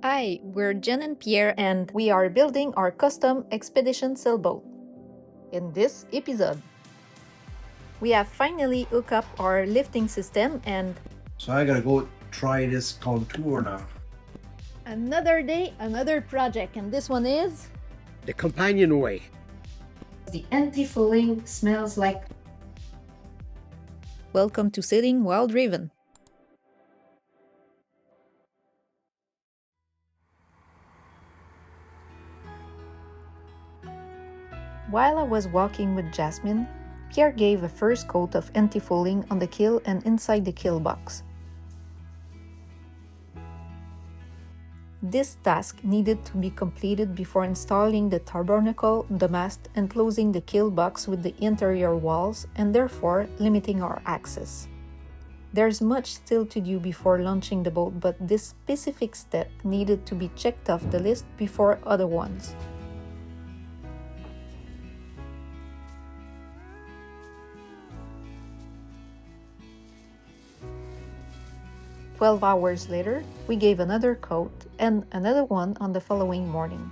Hi, we're Jen and Pierre, and we are building our custom expedition sailboat. In this episode, we have finally hooked up our lifting system, and So I gotta go try this contour now. another day, another project, and this one is The Companionway. the Antifouling smells like. Welcome to Sailing While Driven. While I was walking with Jasmine, Pierre gave a first coat of antifouling on the keel and inside the keel box. This task needed to be completed before installing the tabernacle, the mast, and closing the keel box with the interior walls, and therefore limiting our access. There's much still to do before launching the boat, but this specific step needed to be checked off the list before other ones. "12 hours later, we gave another coat and another one on the following morning.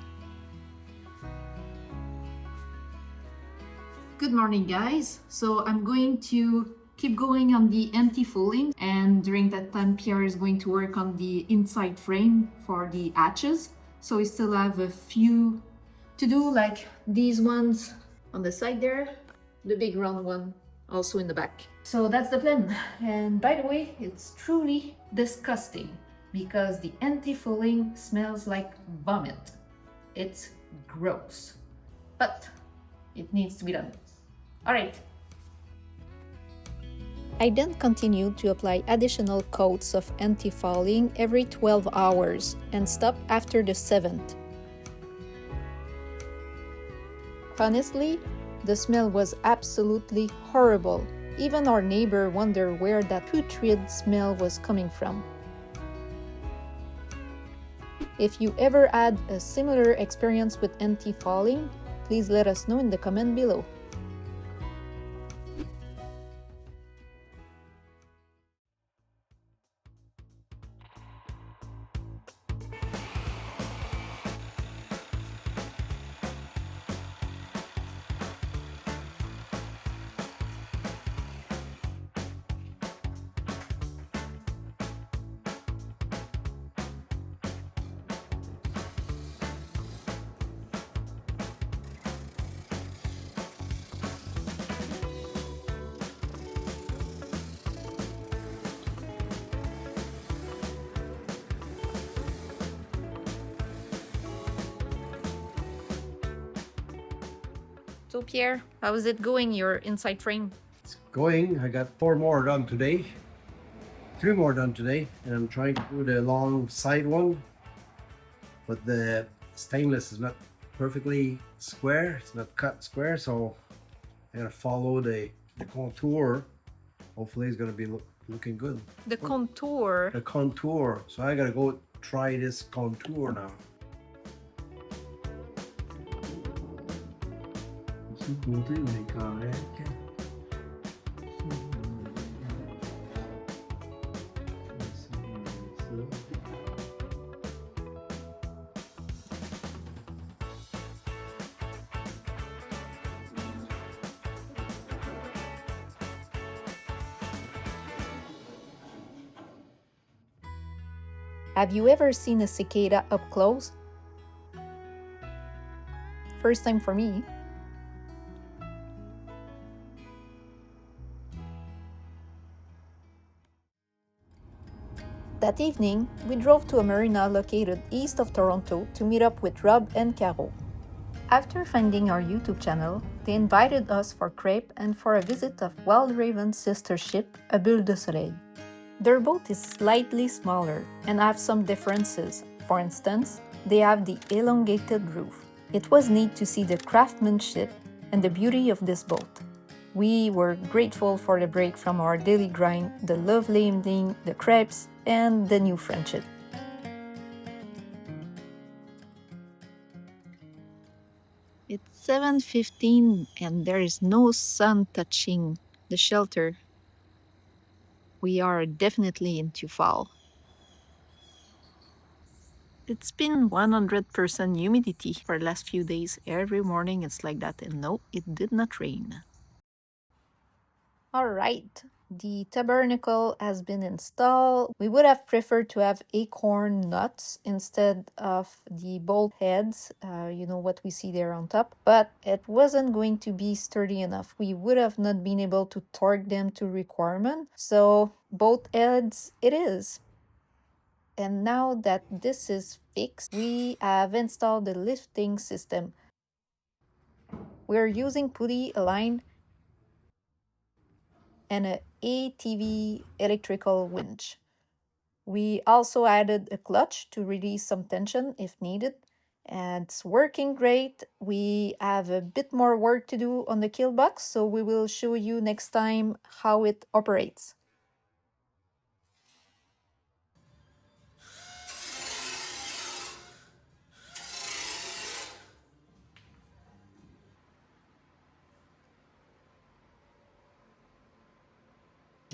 Good morning, guys. So I'm going to keep going on the antifouling, and during that time Pierre is going to work on the inside frame for the hatches. So we still have a few to do, like these ones on the side there, the big round one also in the back. So that's the plan. And by the way, it's truly disgusting because the antifouling smells like vomit. It's gross, but it needs to be done. All right. I then continued to apply additional coats of antifouling every 12 hours and stopped after the 7th. Honestly, the smell was absolutely horrible. Even our neighbor wondered where that putrid smell was coming from. If you ever had a similar experience with antifouling, please let us know in the comment below. So Pierre, how is it going, your inside frame? It's going. I got 4 more done today. 3 more done today. And I'm trying to do the long side one. But the stainless is not perfectly square. It's not cut square. So I gotta follow the contour. Hopefully it's gonna be looking good. The contour. The contour. So I gotta go try this contour now. Have you ever seen a cicada up close? First time for me. That evening, we drove to a marina located east of Toronto to meet up with Rob and Caro. After finding our YouTube channel, they invited us for crepe and for a visit of Wild Raven's sister ship, a Bulle de Soleil. Their boat is slightly smaller and have some differences. For instance, they have the elongated roof. It was neat to see the craftsmanship and the beauty of this boat. We were grateful for the break from our daily grind, the lovely evening, the crepes, and the new friendship. It's 7:15 and there is no sun touching the shelter. We are definitely into fall. It's been 100% humidity for the last few days. Every morning it's like that, and no, it did not rain. All right, the tabernacle has been installed. We would have preferred to have acorn nuts instead of the bolt heads, you know what we see there on top, but it wasn't going to be sturdy enough. We would have not been able to torque them to requirement, so bolt heads it is. And now that this is fixed, we have installed the lifting system. We're using pulley aligned and an ATV electrical winch. We also added a clutch to release some tension if needed, and it's working great. We have a bit more work to do on the keel box, so we will show you next time how it operates.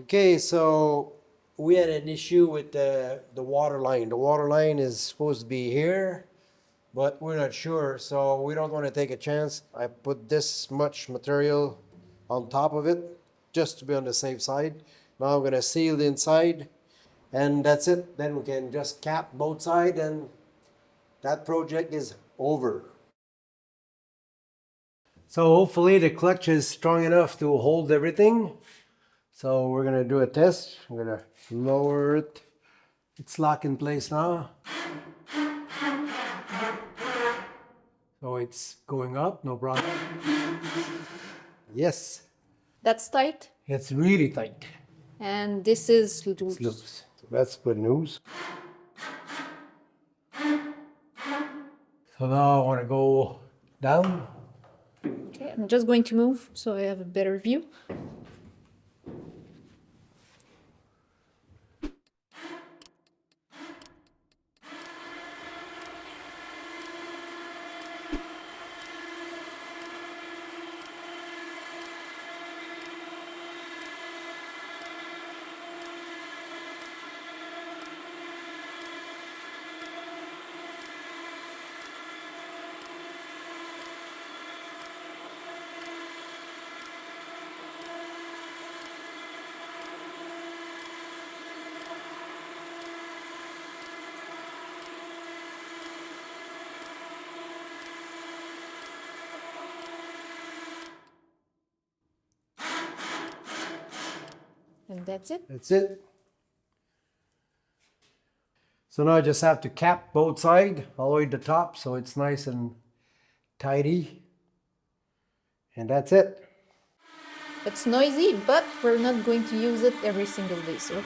Okay, so we had an issue with the water line. The water line is supposed to be here, but we're not sure, so we don't want to take a chance. I put this much material on top of it just to be on the safe side. Now I'm going to seal the inside, and that's it. Then we can just cap both sides, and that project is over. So hopefully the clutch is strong enough to hold everything. So we're gonna do a test. I'm gonna lower it. It's locked in place now. So it's going up, no problem. Yes. That's tight. It's really tight. And this is loose. It's loose. So that's good news. So now I wanna go down. Okay, I'm just going to move so I have a better view. And that's it. That's it. So now I just have to cap both sides all the way to the top so it's nice and tidy. And that's it. It's noisy, but we're not going to use it every single day, so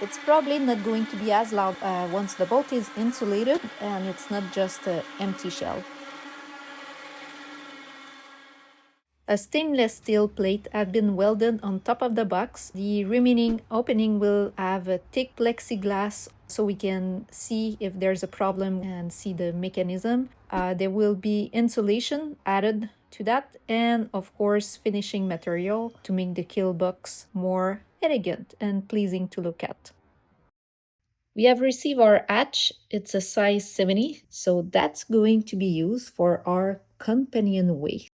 it's probably not going to be as loud once the boat is insulated and it's not just an empty shell. A stainless steel plate has been welded on top of the box. The remaining opening will have a thick plexiglass so we can see if there's a problem and see the mechanism. There will be insulation added to that, and of course finishing material to make the keel box more elegant and pleasing to look at. We have received our hatch. It's a size 70, so that's going to be used for our Companionway.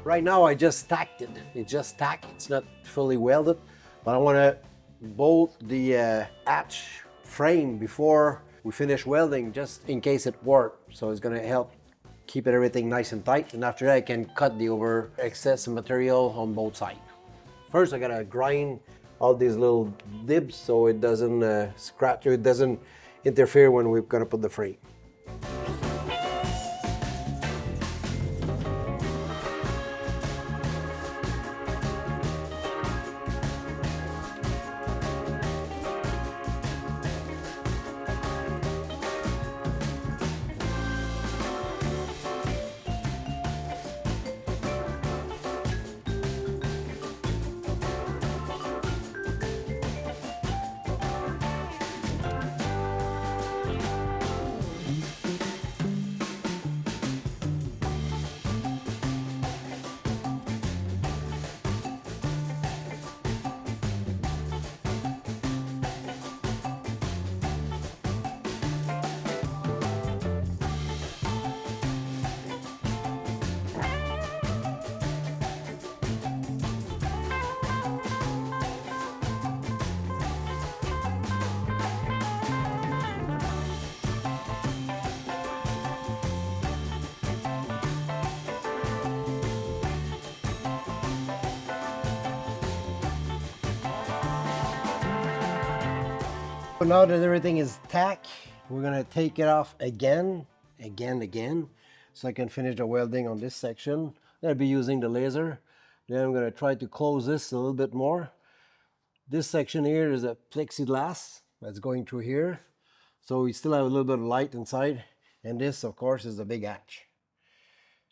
Right now I just tacked it. It's just tacked. It's not fully welded, but I want to bolt the hatch frame before we finish welding, just in case it warped. So it's gonna help keep everything nice and tight. And after that, I can cut the over excess material on both sides. First, I gotta grind all these little dibs so it doesn't scratch or it doesn't interfere when we're gonna put the frame. So now that everything is tack, we're gonna take it off again, so I can finish the welding on this section. I'll be using the laser. Then I'm gonna try to close this a little bit more. This section here is a plexiglass that's going through here. So we still have a little bit of light inside. And this, of course, is the big hatch.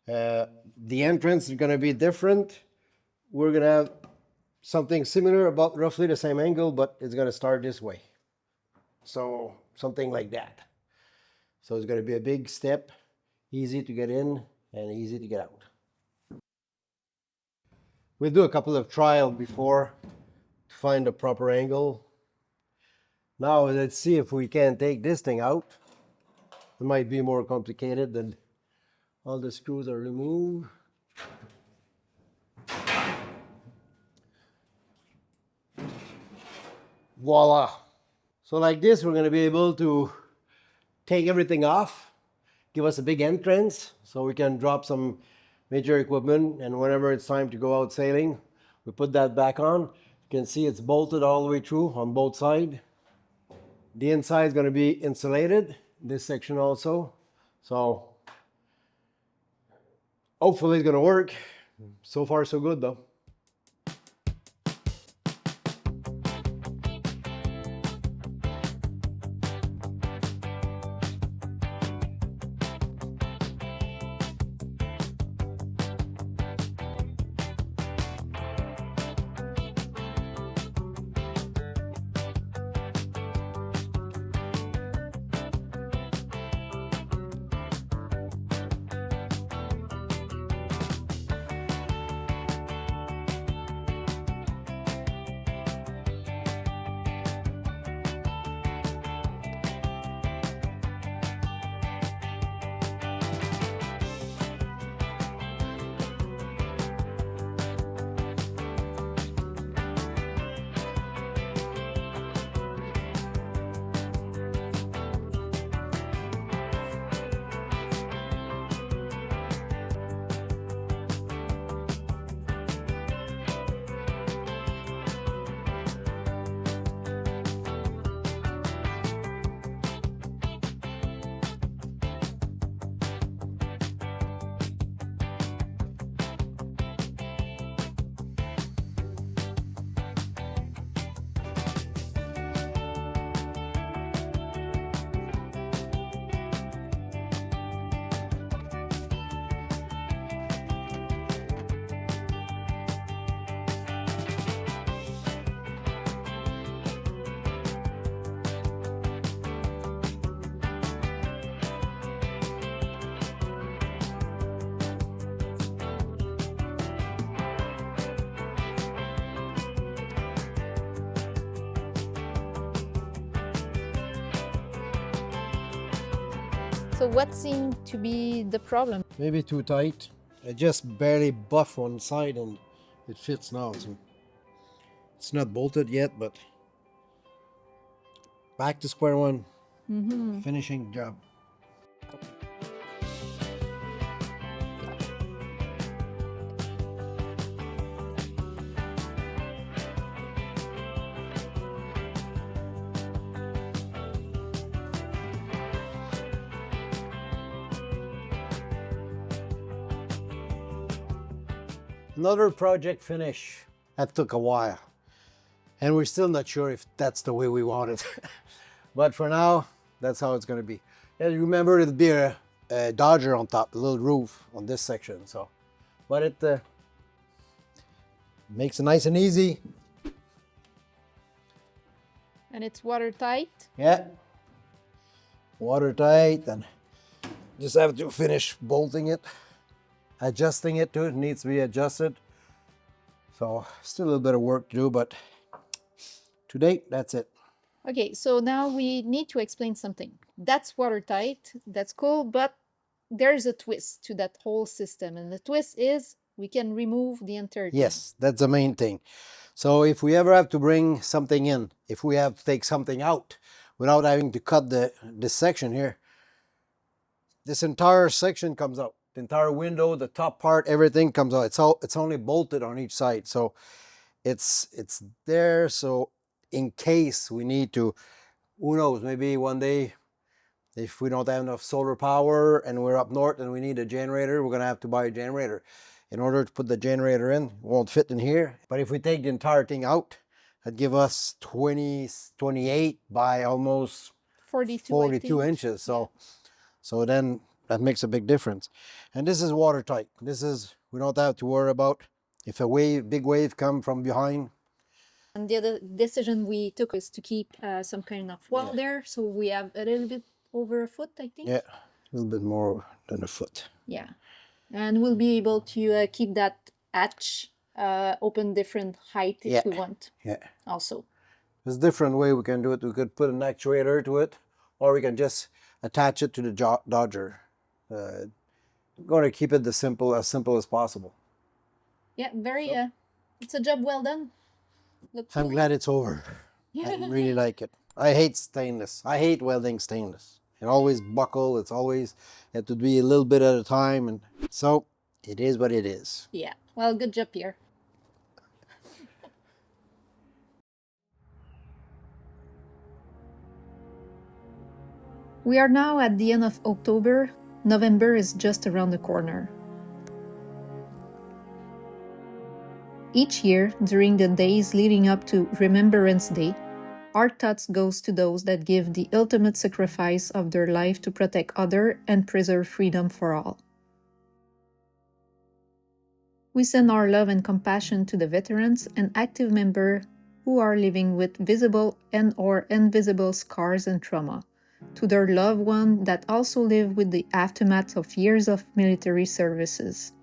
The entrance is gonna be different. We're gonna have something similar, about roughly the same angle, but it's gonna start this way. So something like that. So it's going to be a big step, easy to get in and easy to get out. We'll do a couple of trials before to find the proper angle. Now let's see if we can take this thing out. It might be more complicated than all the screws are removed. Voila! So like this, we're going to be able to take everything off, give us a big entrance so we can drop some major equipment, and whenever it's time to go out sailing, we put that back on. You can see it's bolted all the way through on both sides. The inside is going to be insulated, this section also. So hopefully it's going to work. So far so good though. So what seemed to be the problem? Maybe too tight. I just barely buff one side and it fits now. So it's not bolted yet, but back to square one. Mm-hmm. Finishing job. Another project finish. That took a while. And we're still not sure if that's the way we want it. But for now, that's how it's going to be. And remember, it'll be a Dodger on top, a little roof on this section. So, but it makes it nice and easy. And it's watertight. Yeah. Watertight, and just have to finish bolting it. Adjusting it to it needs to be adjusted. So still a little bit of work to do, but to date, that's it. Okay, so now we need to explain something. That's watertight, that's cool, but there's a twist to that whole system. And the twist is we can remove the entire thing. Yes, that's the main thing. So if we ever have to bring something in, if we have to take something out without having to cut this section here, this entire section comes out. The entire window, the top part, everything comes out. It's only bolted on each side. So it's there. So in case we need to, who knows, maybe one day if we don't have enough solar power and we're up north and we need a generator, we're going to have to buy a generator. In order to put the generator in, it won't fit in here. But if we take the entire thing out, that'd give us 28 by almost 42 inches. So then that makes a big difference. And this is watertight. We don't have to worry about if big wave come from behind. And the other decision we took is to keep some kind of wall there. So we have a little bit over a foot, I think. Yeah, a little bit more than a foot. Yeah. And we'll be able to keep that hatch open different height if we want. Yeah. Also. There's a different way we can do it. We could put an actuator to it, or we can just attach it to the Dodger. Going to keep it as simple as possible. Yeah, it's a job well done. I'm glad it's over. I really like it. I hate stainless. I hate welding stainless. It always buckle. It's always have to be a little bit at a time, and so it is what it is. Yeah. Well, good job, Pierre. We are now at the end of October. November is just around the corner. Each year, during the days leading up to Remembrance Day, our thoughts goes to those that give the ultimate sacrifice of their life to protect others and preserve freedom for all. We send our love and compassion to the veterans and active members who are living with visible and/or invisible scars and trauma, to their loved ones that also live with the aftermath of years of military services,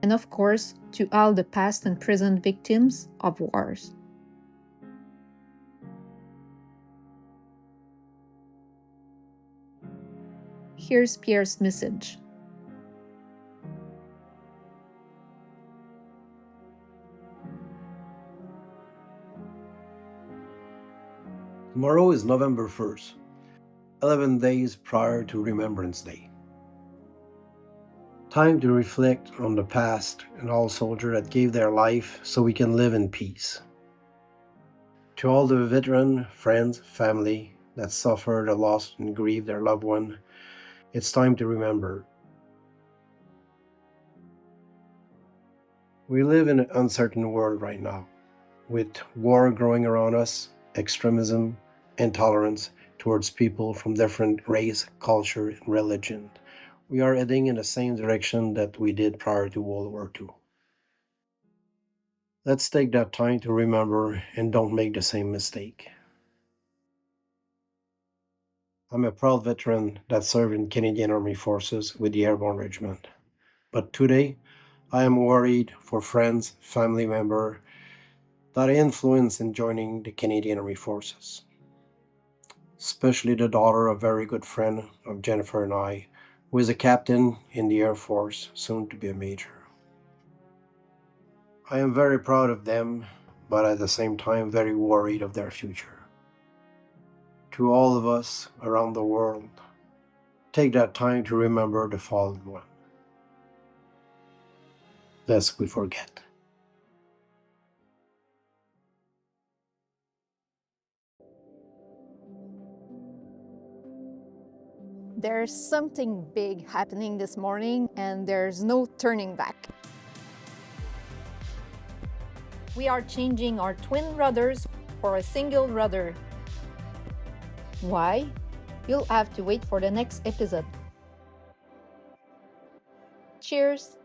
and of course, to all the past and present victims of wars. Here's Pierre's message. Tomorrow is November 1st, 11 days prior to Remembrance Day. Time to reflect on the past and all soldiers that gave their life so we can live in peace. To all the veteran, friends, family that suffered a loss and grieved their loved one, it's time to remember. We live in an uncertain world right now, with war growing around us, extremism, intolerance towards people from different race, culture, and religion. We are heading in the same direction that we did prior to World War II. Let's take that time to remember and don't make the same mistake. I'm a proud veteran that served in Canadian Army Forces with the Airborne Regiment. But today, I am worried for friends, family members that I influenced in joining the Canadian Army Forces. Especially the daughter of a very good friend of Jennifer and I, who is a captain in the Air Force, soon to be a major. I am very proud of them, but at the same time very worried of their future. to all of us around the world. Take that time to remember the fallen one, lest we forget. There's something big happening this morning, and there's no turning back. We are changing our twin rudders for a single rudder. Why? You'll have to wait for the next episode. Cheers!